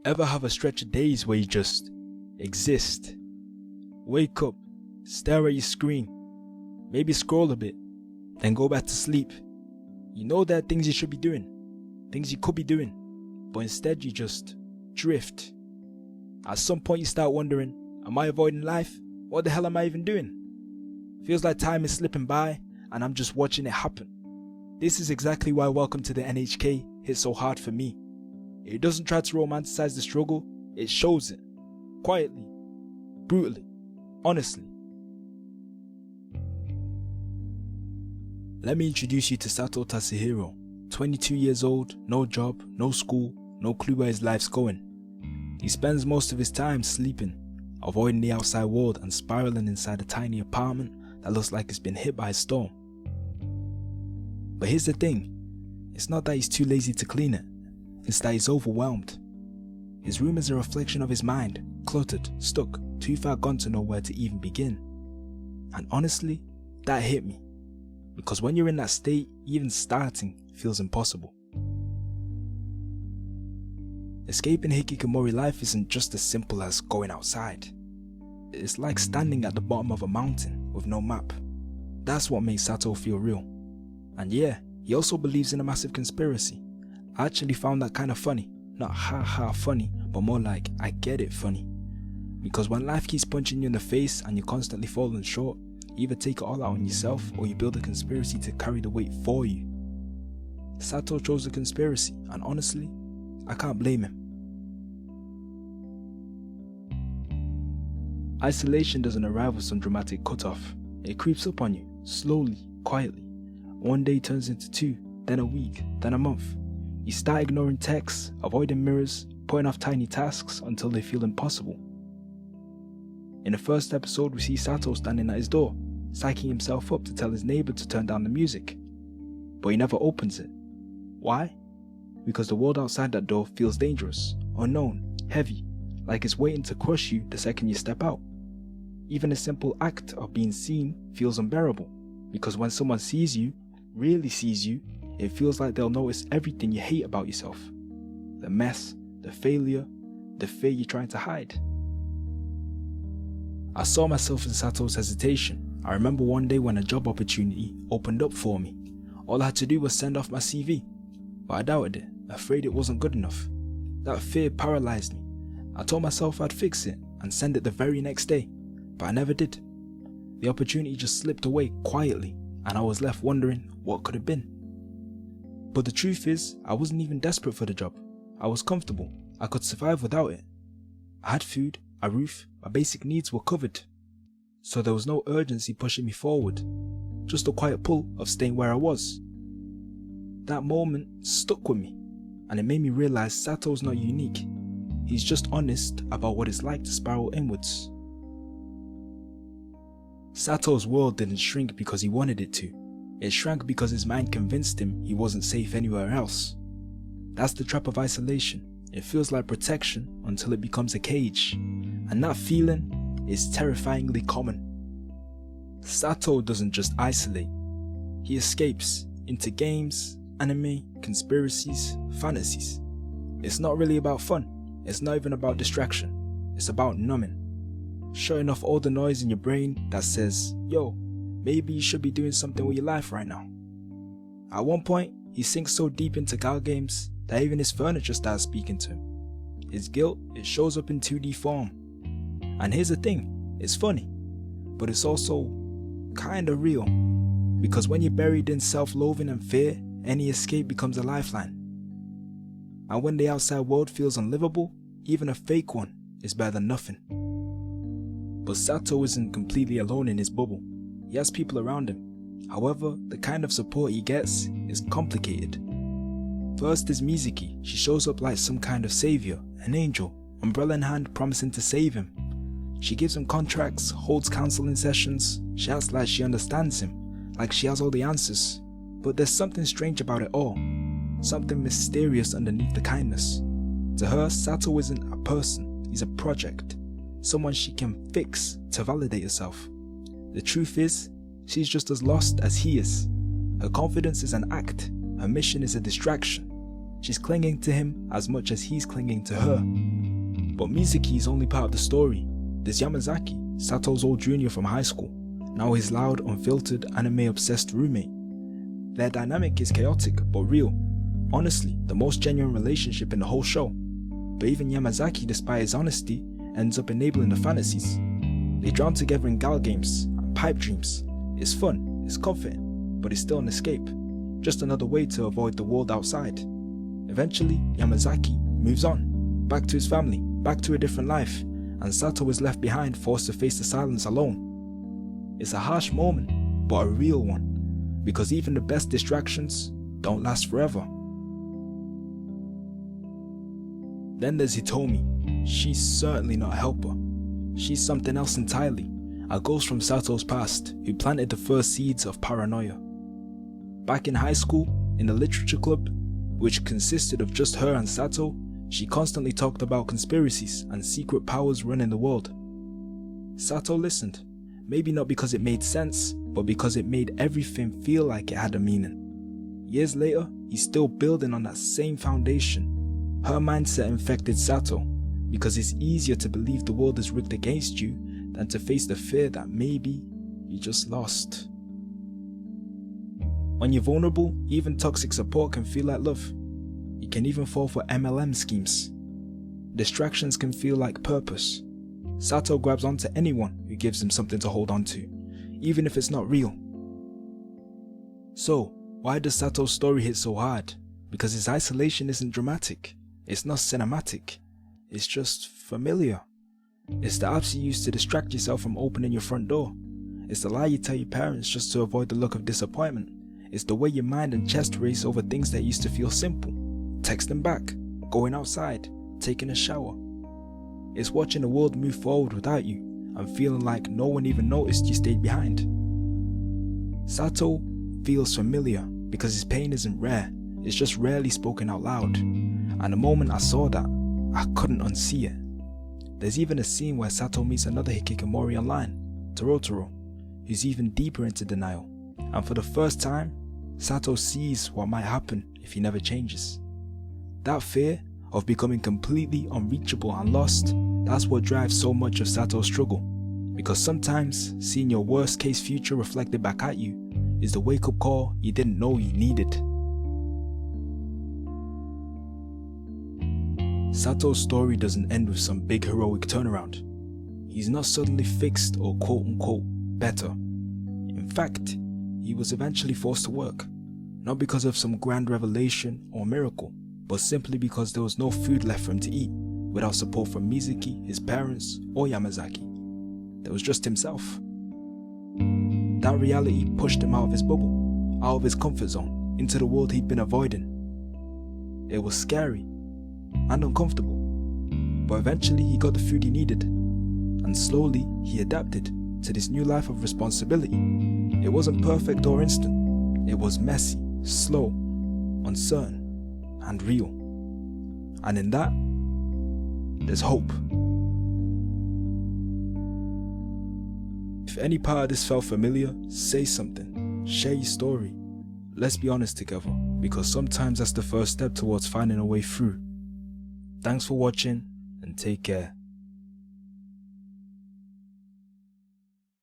Ever have a stretch of days where you just exist? Wake up, stare at your screen, maybe scroll a bit, then go back to sleep. You know there are things you should be doing, things you could be doing, but instead you just drift. At some point you start wondering, am I avoiding life? What the hell am I even doing? Feels like time is slipping by and I'm just watching it happen. This is exactly why Welcome to the N.H.K. hit so hard for me. It doesn't try to romanticize the struggle, it shows it. Quietly, brutally, honestly. Let me introduce you to Satou Tasahiro. 22 years old, no job, no school, no clue where his life's going. He spends most of his time sleeping, avoiding the outside world and spiraling inside a tiny apartment that looks like it's been hit by a storm. But here's the thing, it's not that he's too lazy to clean it, it's that he's overwhelmed. His room is a reflection of his mind, cluttered, stuck, too far gone to know where to even begin. And honestly, that hit me. Because when you're in that state, even starting feels impossible. Escaping hikikomori life isn't just as simple as going outside. It's like standing at the bottom of a mountain with no map. That's what makes Satou feel real. And yeah, he also believes in a massive conspiracy. I actually found that kind of funny. Not ha ha funny, but more like I get it funny. Because when life keeps punching you in the face and you're constantly falling short, you either take it all out on yourself or you build a conspiracy to carry the weight for you. Satou chose the conspiracy, and honestly, I can't blame him. Isolation doesn't arrive with some dramatic cutoff. It creeps up on you, slowly, quietly. One day turns into 2, then a week, then a month. You start ignoring texts, avoiding mirrors, putting off tiny tasks until they feel impossible. In the first episode, we see Satou standing at his door, psyching himself up to tell his neighbor to turn down the music. But he never opens it. Why? Because the world outside that door feels dangerous, unknown, heavy, like it's waiting to crush you the second you step out. Even the simple act of being seen feels unbearable, because when someone sees you, really sees you, it feels like they'll notice everything you hate about yourself. The mess, the failure, the fear you're trying to hide. I saw myself in Satou's hesitation. I remember one day when a job opportunity opened up for me. All I had to do was send off my CV, but I doubted it, afraid it wasn't good enough. That fear paralyzed me. I told myself I'd fix it and send it the very next day, but I never did. The opportunity just slipped away quietly, and I was left wondering what could have been. But the truth is, I wasn't even desperate for the job. I was comfortable. I could survive without it. I had food, a roof, my basic needs were covered. So there was no urgency pushing me forward, just a quiet pull of staying where I was. That moment stuck with me, and it made me realize Satou's not unique. He's just honest about what it's like to spiral inwards. Satou's world didn't shrink because he wanted it to. It shrank because his mind convinced him he wasn't safe anywhere else. That's the trap of isolation. It feels like protection until it becomes a cage. And that feeling is terrifyingly common. Satou doesn't just isolate. He escapes into games, anime, conspiracies, fantasies. It's not really about fun. It's not even about distraction. It's about numbing. Shutting off all the noise in your brain that says, yo, maybe you should be doing something with your life right now. At one point, he sinks so deep into gal games that even his furniture starts speaking to him. His guilt, it shows up in 2D form. And here's the thing, it's funny, but it's also kinda real. Because when you're buried in self-loathing and fear, any escape becomes a lifeline. And when the outside world feels unlivable, even a fake one is better than nothing. But Satou isn't completely alone in his bubble. He has people around him. However, the kind of support he gets is complicated. First is Misaki. She shows up like some kind of savior, an angel, umbrella in hand promising to save him. She gives him contracts, holds counseling sessions, she acts like she understands him, like she has all the answers. But there's something strange about it all, something mysterious underneath the kindness. To her, Satou isn't a person, he's a project, someone she can fix to validate herself. The truth is, she's just as lost as he is. Her confidence is an act, her mission is a distraction. She's clinging to him as much as he's clinging to her. But Misaki is only part of the story. There's Yamazaki, Satou's old junior from high school, now his loud, unfiltered, anime-obsessed roommate. Their dynamic is chaotic but real. Honestly, the most genuine relationship in the whole show. But even Yamazaki, despite his honesty, ends up enabling the fantasies. They drown together in gal games and pipe dreams. It's fun, it's comforting, but it's still an escape. Just another way to avoid the world outside. Eventually, Yamazaki moves on, back to his family, back to a different life, and Satou is left behind, forced to face the silence alone. It's a harsh moment, but a real one, because even the best distractions don't last forever. Then there's Hitomi. She's certainly not a helper. She's something else entirely, a ghost from Satou's past who planted the first seeds of paranoia. Back in high school, in the literature club, which consisted of just her and Satou, she constantly talked about conspiracies and secret powers running the world. Satou listened, maybe not because it made sense, but because it made everything feel like it had a meaning. Years later, he's still building on that same foundation. Her mindset infected Satou, because it's easier to believe the world is rigged against you than to face the fear that maybe you just lost. When you're vulnerable, even toxic support can feel like love. You can even fall for MLM schemes. Distractions can feel like purpose. Satou grabs onto anyone who gives him something to hold on to, even if it's not real. So, why does Satou's story hit so hard? Because his isolation isn't dramatic. It's not cinematic. It's just familiar. It's the apps you use to distract yourself from opening your front door. It's the lie you tell your parents just to avoid the look of disappointment. It's the way your mind and chest race over things that used to feel simple. Texting back, going outside, taking a shower. It's watching the world move forward without you and feeling like no one even noticed you stayed behind. Satou feels familiar because his pain isn't rare, it's just rarely spoken out loud. And the moment I saw that, I couldn't unsee it. There's even a scene where Satou meets another hikikomori online, Torotoro, who's even deeper into denial. And for the first time, Satou sees what might happen if he never changes. That fear of becoming completely unreachable and lost, that's what drives so much of Satou's struggle. Because sometimes seeing your worst case future reflected back at you is the wake up call you didn't know you needed. Satou's story doesn't end with some big heroic turnaround. He's not suddenly fixed or quote unquote better. In fact, he was eventually forced to work, not because of some grand revelation or miracle, but simply because there was no food left for him to eat without support from Misaki, his parents, or Yamazaki. There was just himself. That reality pushed him out of his bubble, out of his comfort zone, into the world he'd been avoiding. It was scary and uncomfortable, but eventually he got the food he needed, and slowly he adapted to this new life of responsibility. It wasn't perfect or instant. It was messy, slow, uncertain, and real. And in that, there's hope. If any part of this felt familiar, say something. Share your story. Let's be honest together, because sometimes that's the first step towards finding a way through. Thanks for watching, and take care.